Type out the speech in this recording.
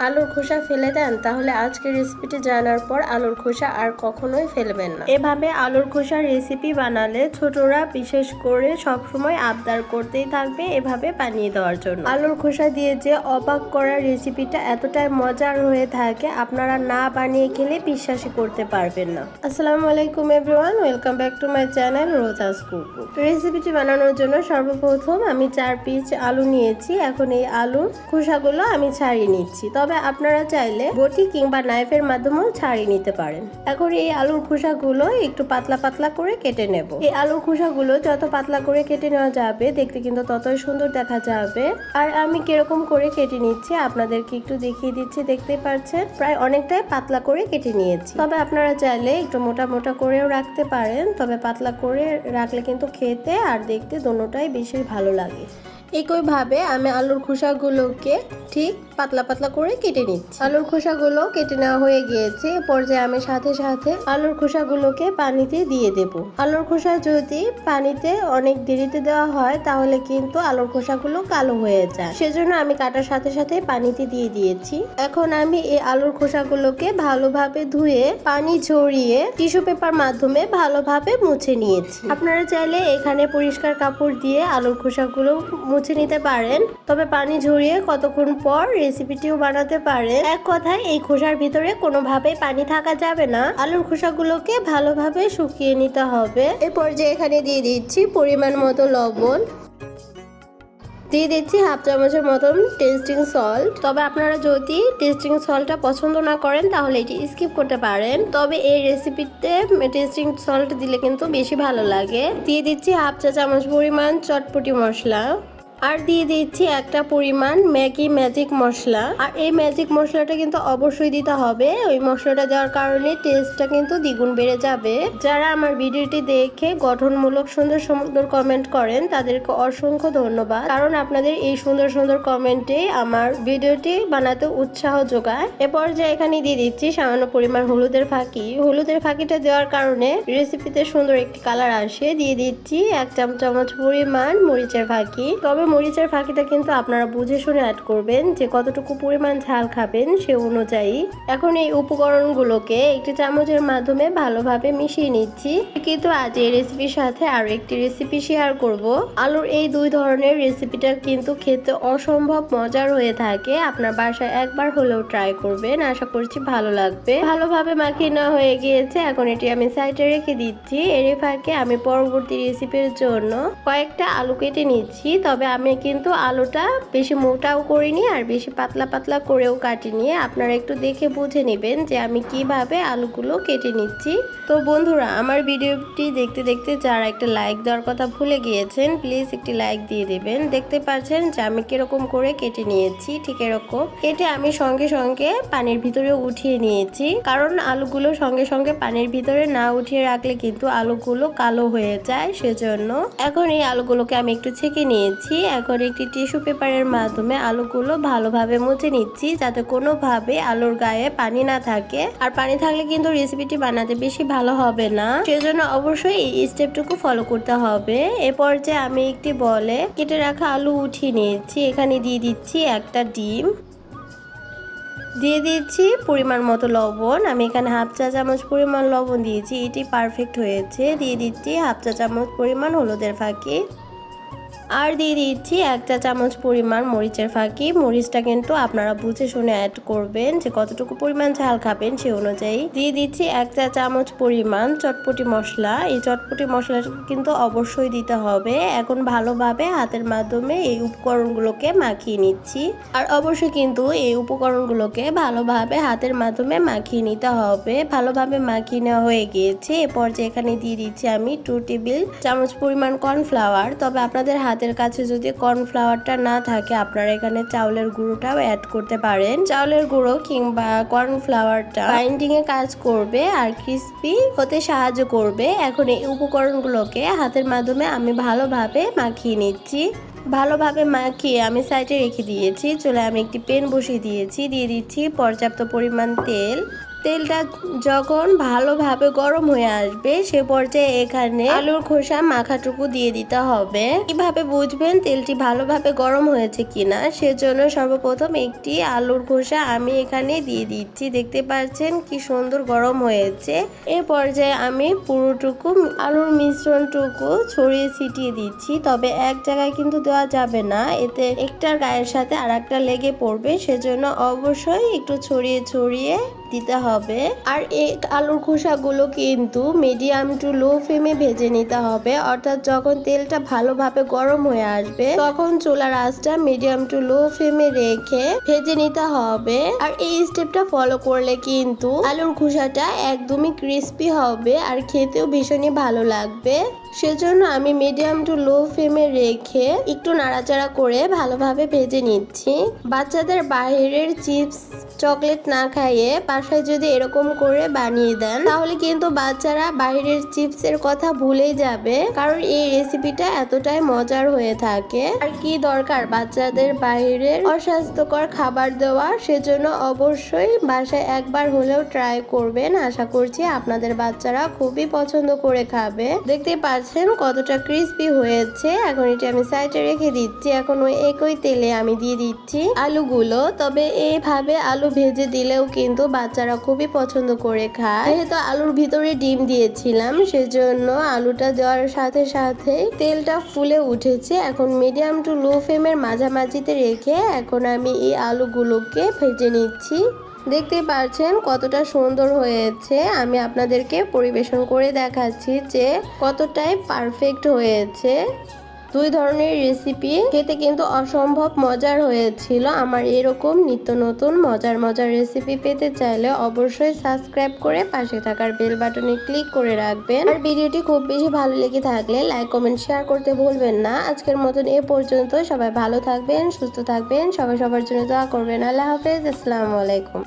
আলুর খোসা ফেলে দেন, তাহলে আজকের রেসিপিটি জানার পর আলুর খোসা আর কখনোই ফেলবেন না। এভাবে আলুর খোসার রেসিপি বানালে ছোটরা বিশেষ করে সবসময় আবদার করতেই থাকবে এভাবে বানিয়ে দেওয়ার জন্য। আলুর খোসা দিয়ে যে অবাক করার রেসিপিটা এতটাই মজার হয়ে থাকে, আপনারা না বানিয়ে খেলে বিশ্বাসই করতে পারবেন না। আসসালামু আলাইকুম everyone, welcome back to my channel Roza's cookbook. রেসিপিটি বানানোর জন্য সর্বপ্রথম আমি 4 পিস আলু নিয়েছি। এখন এই আলুর খোসাগুলো আমি ছাড়িয়ে নিচ্ছি, তবে আপনারা চাইলে বটি কিংবা নাইফের মাধ্যমেও ছাড়িয়ে নিতে পারেন। এখন এই আলুর খোসাগুলো একটু পাতলা পাতলা করে কেটে নেব। এই আলুর খোসাগুলো যত পাতলা করে কেটে নেওয়া যাবে দেখতে কিন্তু ততই সুন্দর দেখা যাবে। আর আমি কিরকম করে কেটে নিচ্ছি আপনাদেরকে একটু দেখিয়ে দিচ্ছি। দেখতেই পাচ্ছেন প্রায় অনেকটাই পাতলা করে কেটে নিয়েছি, তবে আপনারা চাইলে একটু মোটা মোটা করেও রাখতে পারেন, তবে পাতলা করে রাখলে কিন্তু খেতে আর দেখতে দোনোটাই বেশি ভালো লাগে। একইভাবে আমি আলুর খোসাগুলোকে ঠিক পাতলা পাতলা করে কেটে নিচ্ছি। আলুর খোসাগুলো কেটে নেওয়া হয়ে গিয়েছে। পর্যায়ে আমি সাথে সাথে আলুর খোসাগুলোকে পানিতে দিয়ে দেব। আলুর খোসা যদি পানিতে অনেক দেরিতে দেওয়া হয় তাহলে কিন্তু আলুর খোসাগুলো কালো হয়ে যায়, সেজন্য আমি কাটার সাথে সাথে পানিতে দিয়ে দিয়েছি। এখন আমি এই আলুর খোসাগুলোকে ভালোভাবে ধুয়ে পানি ঝরিয়ে টিস্যু পেপার মাধ্যমে ভালোভাবে মুছে নিয়েছি। আপনারা চাইলে এখানে পরিষ্কার কাপড় দিয়ে আলুর খোসাগুলো মুছে নিতে পারেন, তবে পানি ঝরিয়ে কতক্ষণ পর রেসিপিটিও বানাতে পারেন। এক কথায় এই খোসার ভিতরে কোনোভাবেই পানি থাকা যাবে না। আলুর খোসাগুলোকে ভালোভাবে শুকিয়ে নিতে হবে। এই পর্যায়ে এখানে দিয়ে দিচ্ছি পরিমাণ মতো লবণ, দিয়ে দিচ্ছি হাফ চামচের মতন টেস্টিং সল্ট। তবে আপনারা যদি টেস্টিং সল্টটা পছন্দ না করেন তাহলে এটি স্কিপ করতে পারেন, তবে এই রেসিপিতে টেস্টিং সল্ট দিলে কিন্তু বেশি ভালো লাগে। দিয়ে দিচ্ছি হাফ চা চামচ পরিমাণ চটপটি মশলা, আর দিয়ে দিচ্ছি একটা পরিমাণ ম্যাগি ম্যাজিক মশলা। আর এই ম্যাজিক মশলাটা কিন্তু অবশ্যই দিতে হবে, ওই মশলাটা দেওয়ার কারণে টেস্টটা কিন্তু দ্বিগুণ বেড়ে যাবে। যারা আমার ভিডিওটি দেখে গঠনমূলক সুন্দর সুন্দর কমেন্ট করেন তাদেরকে অসংখ্য ধন্যবাদ, কারণ আপনাদের এই সুন্দর সুন্দর কমেন্টে আমার ভিডিওটি বানাতে উৎসাহ যোগায়। এরপর যে এখানে দিয়ে দিচ্ছি সামান্য পরিমাণ হলুদের ফাঁকি। হলুদের ফাঁকিটা দেওয়ার কারণে রেসিপিতে সুন্দর একটি কালার আসে। দিয়ে দিচ্ছি 1 চামচ পরিমাণ মরিচের ফাঁকি। তবে মরিচের ফাঁকিটা কিন্তু আপনারা বুঝে শুনে অ্যাড করবেন, যে কতটুকু পরিমাণ ঝাল খাবেন সে অনুযায়ী। এখন এই উপকরণগুলোকে একটি চামচের মাধ্যমে ভালোভাবে মিশিয়ে নিচ্ছি। কিন্তু আজ এই রেসিপির সাথে আরো একটি রেসিপি শেয়ার করব। আলুর এই দুই ধরনের রেসিপিটা কিন্তু খেতে অসম্ভব মজার হয়ে থাকে। আপনার বাসায় একবার হলেও ট্রাই করবেন, আশা করছি ভালো লাগবে। ভালোভাবে মাখিয়ে নেওয়া হয়ে গিয়েছে, এখন এটি আমি সাইডে রেখে দিচ্ছি। এর ফাঁকে আমি পরবর্তী রেসিপির জন্য কয়েকটা আলু কেটে নিচ্ছি। তবে আমি কিন্তু আলুটা বেশি মোটাও করিনি আর বেশি পাতলা পাতলা করেও কাটিনি। আপনারা একটু দেখে বুঝে নেবেন যে আমি কিভাবে আলুগুলো কেটে নিচ্ছি। তো বন্ধুরা, আমার ভিডিওটি দেখতে দেখতে যারা একটা লাইক দেওয়ার কথা ভুলে গিয়েছেন, প্লিজ একটি লাইক দিয়ে দেবেন। দেখতে পাচ্ছেন যে আমি কিরকম করে কেটে নিয়েছি, ঠিক এরকম কেটে আমি সঙ্গে সঙ্গে পানির ভিতরে উঠিয়ে নিয়েছি, কারণ আলুগুলো সঙ্গে সঙ্গে পানির ভিতরে না উঠিয়ে রাখলে কিন্তু আলুগুলো কালো হয়ে যায়, সেজন্য। এখন এই আলুগুলোকে আমি একটু ছেঁকে নিয়েছি। এখন একটি টিস্যু পেপারের মাধ্যমে আলুগুলো ভালোভাবে মুছে নিচ্ছি, যাতে কোনোভাবে আলুর গায়ে পানি না থাকে। আর পানি থাকলে কিন্তু রেসিপিটি বানাতে বেশি ভালো হবে না, সেজন্য অবশ্যই এই স্টেপটুকু ফলো করতে হবে। এরপর যে আমি একটি বলে কেটে রাখা আলু উঠিয়ে নিয়েছি। এখানে দিয়ে দিচ্ছি একটা ডিম, দিয়ে দিচ্ছি পরিমাণ মতো লবণ। আমি এখানে হাফ চা চামচ পরিমাণ লবণ দিয়েছি, এটি পারফেক্ট হয়েছে। দিয়ে দিচ্ছি হাফ চা চামচ পরিমাণ হলুদের ফাঁকি, আর দিয়ে দিচ্ছি 1 চা চামচ পরিমাণ মরিচের ফাঁকি। মরিচটা কিন্তু আপনারা বুঝে শুনে অ্যাড করবেন, যে কতটুকু পরিমাণ ঝাল খাবেন সে অনুযায়ী। দিয়ে দিচ্ছি 1 চা চামচ পরিমাণ চটপটি মশলা। এই চটপটি মশলাটা কিন্তু অবশ্যই দিতে হবে। এখন ভালোভাবে হাতের মাধ্যমে এই উপকরণগুলোকে মাখিয়ে নিচ্ছি। আর অবশ্যই কিন্তু এই উপকরণগুলোকে ভালোভাবে হাতের মাধ্যমে মাখিয়ে নিতে হবে। ভালোভাবে মাখিয়ে নেওয়া হয়ে গিয়েছে। এরপর যে এখানে দিয়ে দিচ্ছি আমি 2 টেবিল চামচ পরিমাণ কর্নফ্লাওয়ার। তবে আপনাদের হাতের কাছে যদি কর্নফ্লাওয়ারটা না থাকে আপনারা এখানে চাউলের গুঁড়োটাও অ্যাড করতে পারেন। চাউলের গুঁড়ো কিংবা কর্নফ্লাওয়ারটা বাইন্ডিং এ কাজ করবে আর ক্রিস্পি হতে সাহায্য করবে। এখন এই উপকরণগুলোকে হাতের মাধ্যমে আমি ভালোভাবে মাখিয়ে নিচ্ছি। ভালোভাবে মাখিয়ে আমি সাইডে রেখে দিয়েছি। চুলায় আমি একটি প্যান বসিয়ে দিয়েছি। দিয়ে দিচ্ছি পর্যাপ্ত পরিমাণ তেল। তেলটা যখন ভালোভাবে গরম হয়ে আসবে সে পর্যায়ে এখানে আলুর খোসা মাখাটুকু দিয়ে দিতে হবে। কিভাবে বুঝবেন তেলটি ভালোভাবে গরম হয়েছে কিনা, সেজন্য সর্বপ্রথম একটি আলুর খোসা আমি এখানে দিয়ে দিচ্ছি। দেখতে পাচ্ছেন কি সুন্দর গরম হয়েছে। এ পর্যায়ে আমি পুরোটুকু আলুর মিশ্রণটুকু ছড়িয়ে ছিটিয়ে দিচ্ছি, তবে এক জায়গায় কিন্তু দেওয়া যাবে না, এতে একটার গায়ের সাথে আর একটা লেগে পড়বে, সেজন্য অবশ্যই একটু ছড়িয়ে ছড়িয়ে দিতে হবে। আর এই আলুর খোসাগুলো কিন্তু মিডিয়াম টু লো ফ্লেমে ভেজে নিতে হবে, অর্থাৎ যখন তেলটা ভালোভাবে গরম হয়ে আসবে তখন চুলার আঁচটা মিডিয়াম টু লো ফ্লেমে রেখে ভেজে নিতে হবে। আর এই স্টেপটা ফলো করলে কিন্তু আলুর খোসাটা একদমই ক্রিস্পি হবে আর খেতেও ভীষণই ভালো লাগবে। সেজন্য আমি মিডিয়াম টু লো ফ্লেমে রেখে একটু নাড়াচাড়া করে ভালোভাবে ভেজে নিচ্ছি। বাচ্চাদের বাইরের চিপস চকলেট না খাইয়ে বাসায় যদি এরকম করে বানিয়ে দেন তাহলে কিন্তু বাচ্চারা বাইরের চিপসের কথা ভুলেই যাবে, কারণ এই রেসিপিটা এতটাই মজার হয়ে থাকে। আর কি দরকার বাচ্চাদের বাইরের অস্বাস্থ্যকর খাবার দেওয়া, সেজন্য অবশ্যই বাসায় একবার হলেও ট্রাই করবেন। আশা করছি আপনাদের বাচ্চারা খুবই পছন্দ করে খাবে। দেখতে পাচ্ছেন কতটা ক্রিস্পি হয়েছে। এখন এটা আমি সাইডে রেখে দিচ্ছি। এখন ওই একই তেলে আমি দিয়ে দিচ্ছি আলুগুলো। তবে এইভাবে আলু ভেজে দিলেও কিন্তু বাচ্চারা খুবই পছন্দ করে খায়। যেহেতু আলুর ভিতরে ডিম দিয়েছিলাম সেজন্য আলুটা দেওয়ার সাথে সাথে তেলটা ফুলে উঠেছে। এখন মিডিয়াম টু লো ফ্লেমের মাঝামাঝিতে রেখে এখন আমি এই আলুগুলোকে ভেজে নিচ্ছি। দেখতে পাচ্ছেন কতটা সুন্দর হয়েছে। আমি আপনাদেরকে পরিবেশন করে দেখাচ্ছি যে কতটাই পারফেক্ট হয়েছে। দুই ধরনের রেসিপি খেতে কিন্তু অসম্ভব মজার হয়েছিল। আমার এরকম নিত্য নতুন মজার রেসিপি পেতে চাইলে অবশ্যই সাবস্ক্রাইব করে পাশে থাকার বেল বাটনে ক্লিক করে রাখবেন। আর ভিডিওটি খুব বেশি ভালো লেগে থাকলে লাইক কমেন্ট শেয়ার করতে ভুলবেন না। আজকের মতন এ পর্যন্ত। সবাই ভালো থাকবেন, সুস্থ থাকবেন, সবাই সবার জন্য দোয়া করবেন। আল্লাহ হাফেজ, আসসালামু আলাইকুম।